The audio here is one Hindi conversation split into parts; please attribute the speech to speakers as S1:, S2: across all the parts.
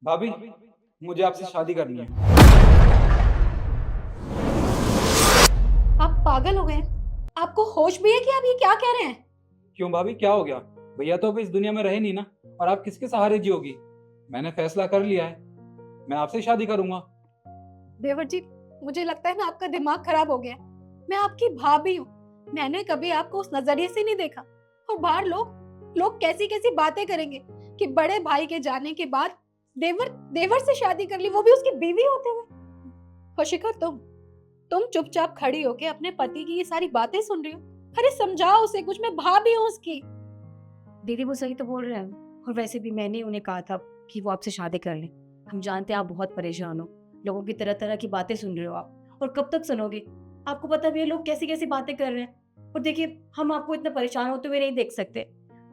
S1: भाभी, मुझे आपसे शादी करनी है।
S2: आप पागल हो गए हैं? आपको होश भी है कि आप ये क्या कह रहे हैं?
S1: क्यों भाभी, क्या हो गया? भैया तो अब इस दुनिया में रहे नहीं ना, और आप किसके सहारे जियोगी? मैंने फैसला कर लिया है, मैं आपसे शादी करूंगा।
S2: देवर जी, मुझे लगता है ना आपका दिमाग खराब हो गया है। मैं आपकी भाभी हूँ। मैंने कभी आपको उस नजरिए से नहीं देखा। और बाहर लोग लोग कैसी कैसी बातें करेंगे कि बड़े भाई के जाने के बाद देवर देवर से शादी कर ली, वो भी उसकी बीवी होते हुए। और शिखर, तुम चुपचाप खड़ी होके अपने पति की ये सारी बातें सुन रही हो। अरे समझाओ उसे कुछ, मैं भाभी हूँ उसकी।
S3: दीदी वो सही तो बोल रहे हैं। और वैसे भी मैंने उन्हें कहा था कि वो आपसे शादी कर लें। हम जानते हैं आप बहुत परेशान हो, लोगों की तरह तरह की बातें सुन रहे हो आप, और कब तक सुनोगे? आपको पता भी है लोग कैसी कैसी बातें कर रहे हैं। और देखिए, हम आपको इतना परेशान होते हुए नहीं देख सकते।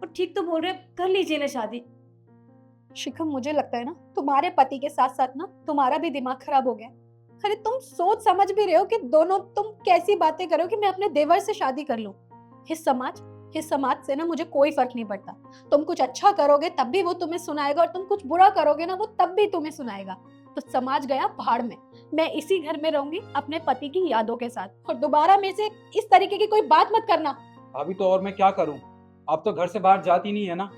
S3: और ठीक तो बोल रहे हैं, कर लीजिए ना शादी।
S2: शिखम, मुझे लगता है ना तुम्हारे पति के साथ साथ ना तुम्हारा भी दिमाग खराब हो गया है। अरे तुम सोच समझ भी रहे हो कि दोनों तुम कैसी बातें करो कि मैं अपने देवर से शादी कर लूं? इस समाज इस समाज से ना मुझे कोई फर्क नहीं पड़ता। तुम कुछ अच्छा करोगे तब भी वो तुम्हें सुनाएगा, और तुम कुछ बुरा करोगे ना वो तब भी तुम्हें सुनाएगा। तो समाज गया भाड़ में। मैं इसी घर में रहूंगी अपने पति की यादों के साथ, और दोबारा मेरे से इस तरीके की कोई बात मत करना।
S1: भाभी, तो और मैं क्या करूं? आप तो घर से बाहर जाती नहीं है ना,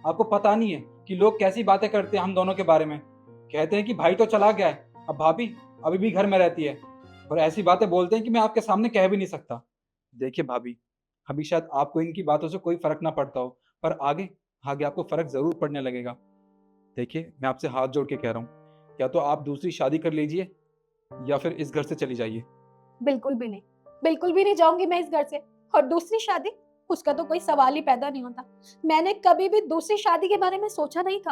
S1: आपको पता नहीं है कि लोग कैसी बातें करते हैं हम दोनों के बारे में। कहते हैं कि भाई तो चला गया है, अब भाभी अभी भी घर में रहती है, और ऐसी बातें बोलते हैं कि मैं आपके सामने कह भी नहीं सकता। देखिए भाभी, अभी शायद आपको इनकी बातों से कोई फर्क ना पड़ता हो, पर आगे आगे आपको फर्क जरूर पड़ने लगेगा। देखिए, मैं आपसे हाथ जोड़ के कह रहा हूँ, या तो आप दूसरी शादी कर लीजिए, या फिर इस घर से चली जाइए।
S2: बिल्कुल भी नहीं। बिल्कुल भी नहीं जाऊंगी मैं इस घर से। और दूसरी शादी, उसका तो कोई सवाल ही पैदा नहीं होता। मैंने कभी भी दूसरी शादी के बारे में सोचा नहीं था।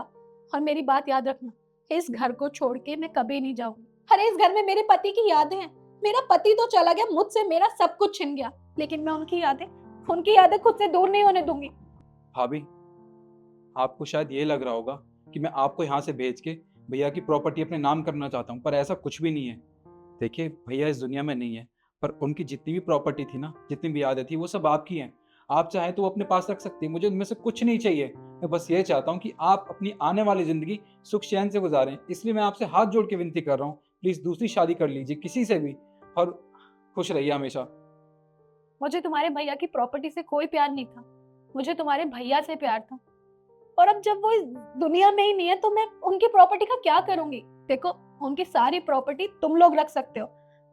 S2: और मेरी बात याद रखना, इस घर को छोड़ के मैं कभी नहीं जाऊंगी। अरे इस घर में मेरे पति की यादें हैं। मेरा पति तो चला गया, मुझसे मेरा सब कुछ छिन गया, लेकिन मैं उनकी यादें खुद से दूर नहीं होने दूंगी।
S1: भाभी, आपको शायद ये लग रहा होगा कि मैं आपको यहाँ से भेज के भैया की प्रॉपर्टी अपने नाम करना चाहता हूँ, पर ऐसा कुछ भी नहीं है। देखिए, भैया इस दुनिया में नहीं है, पर उनकी जितनी भी प्रॉपर्टी थी ना, जितनी भी यादें थी, वो सब आपकी हैं। आप चाहें तो वो अपने पास रख सकती हैं, मुझे उनमें से कुछ नहीं चाहिए। मैं बस ये चाहता हूँ कि आप अपनी आने वाली ज़िंदगी सुख चैन से गुजारें, इसलिए मैं आपसे हाथ जोड़ के विनती कर रहा हूँ, प्लीज़ दूसरी शादी कर लीजिए किसी से भी, और खुश रहिए हमेशा।
S2: मुझे तुम्हारे भैया की प्रॉपर्टी से कोई प्यार नहीं था। मुझे तुम्हारे भैया से प्यार था। और अब जब वो इस दुनिया में ही नहीं है तो मैं उनकी प्रॉपर्टी का क्या करूंगी? देखो, उनकी सारी प्रॉपर्टी तुम लोग रख सकते हो।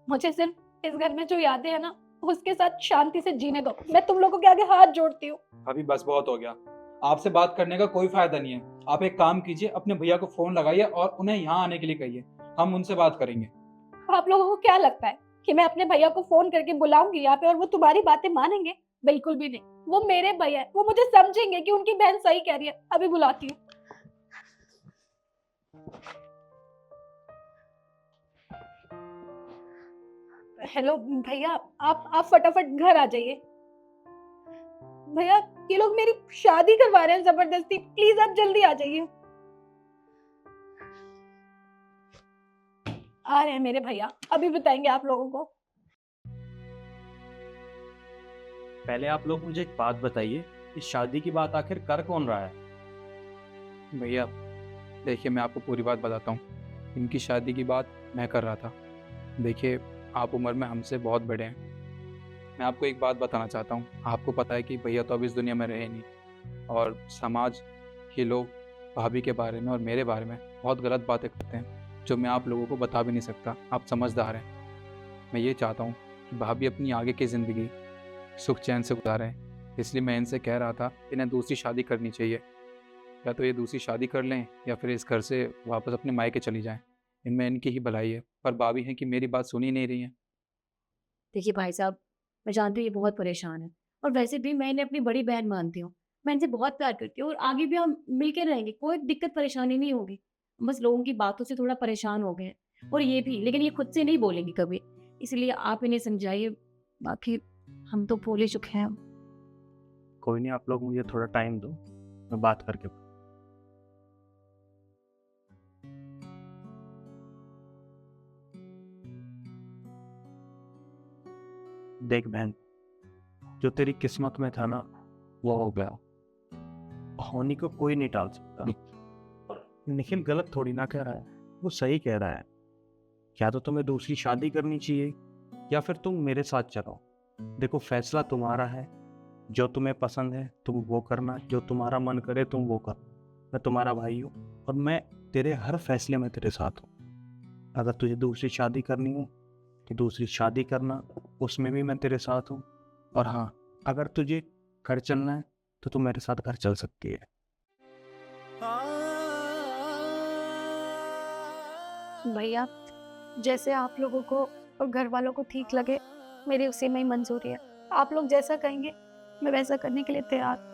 S2: मुझे सिर्फ इस घर में जो यादें हैं ना, उसके साथ शांति से जीने दो। मैं तुम लोगों के आगे हाथ जोड़ती हूँ।
S1: अभी बस बहुत हो गया, आपसे बात करने का कोई फायदा नहीं है। आप एक काम कीजिए, अपने भैया को फोन लगाइए और उन्हें यहाँ आने के लिए कहिए, हम उनसे बात करेंगे।
S2: आप लोगों को क्या लगता है कि मैं अपने भैया को फोन करके बुलाऊंगी यहाँ पे और वो तुम्हारी बातें मानेंगे? बिल्कुल भी नहीं। वो मेरे भैया है, वो मुझे समझेंगे कि उनकी बहन सही कह रही है। अभी बुलाती हूँ। हेलो भैया, आप फटाफट घर आ जाइए। भैया, ये लोग मेरी शादी करवा रहे हैं जबरदस्ती, प्लीज आप जल्दी आ जाइए। आ रहे हैं मेरे भैया, अभी बताएंगे आप लोगों को।
S4: पहले आप लोग मुझे एक बात बताइए, इस शादी की बात आखिर कर कौन रहा है?
S1: भैया देखिए, मैं आपको पूरी बात बताता हूँ। इनकी शादी की बात मैं कर रहा था। देखिए, आप उम्र में हमसे बहुत बड़े हैं। मैं आपको एक बात बताना चाहता हूँ, आपको पता है कि भैया तो अब इस दुनिया में रहे नहीं, और समाज के लोग भाभी के बारे में और मेरे बारे में बहुत गलत बातें करते हैं, जो मैं आप लोगों को बता भी नहीं सकता। आप समझदार हैं। मैं ये चाहता हूँ कि भाभी अपनी आगे की ज़िंदगी सुख चैन से गुजारें, इसलिए मैं इनसे कह रहा था, इन्हें दूसरी शादी करनी चाहिए। या तो ये दूसरी शादी कर लें, या फिर इस घर से वापस अपने मायके चली जाएं। इनमें इनकी ही भलाई है, पर भाभी हैं कि मेरी बात सुन ही नहीं रही हैं।
S3: देखिए भाई साहब, मैं जानती हूँ ये बहुत परेशान है। और वैसे भी मैं इन्हें अपनी बड़ी बहन मानती हूँ। मैं इनसे बहुत प्यार करती हूँ, और आगे भी हम मिलकर रहेंगे, कोई दिक्कत परेशानी नहीं होगी। बस लोगों की बातों से थोड़ा परेशान हो गए हैं। और ये भी, लेकिन ये खुद से नहीं बोलेंगे कभी। इसलिए आप इन्हें समझाइए। बाकी हम तो भूल ही चुके हैं।
S4: कोई नहीं, आप लोग मुझे थोड़ा टाइम दो, मैं बात करके। देख बहन, जो तेरी किस्मत में था ना, वो हो गया। होनी को कोई नहीं टाल सकता। निखिल गलत थोड़ी ना कह रहा है, वो सही कह रहा है। या तो तुम्हें दूसरी शादी करनी चाहिए या फिर तुम मेरे साथ चलो। देखो फैसला तुम्हारा है, जो तुम्हें पसंद है तुम वो करना, जो तुम्हारा मन करे तुम वो कर। मैं तुम्हारा भाई हूँ और मैं तेरे हर फैसले में तेरे साथ हूँ। अगर तुझे दूसरी शादी करनी हो तो दूसरी शादी करना, उसमें भी मैं तेरे साथ हूँ। और हाँ, अगर तुझे घर चलना है तो तू मेरे साथ घर चल सकती है।
S2: भैया, जैसे आप लोगों को और घर वालों को ठीक लगे, मेरी उसी में ही मंजूरी है। आप लोग जैसा कहेंगे मैं वैसा करने के लिए तैयार।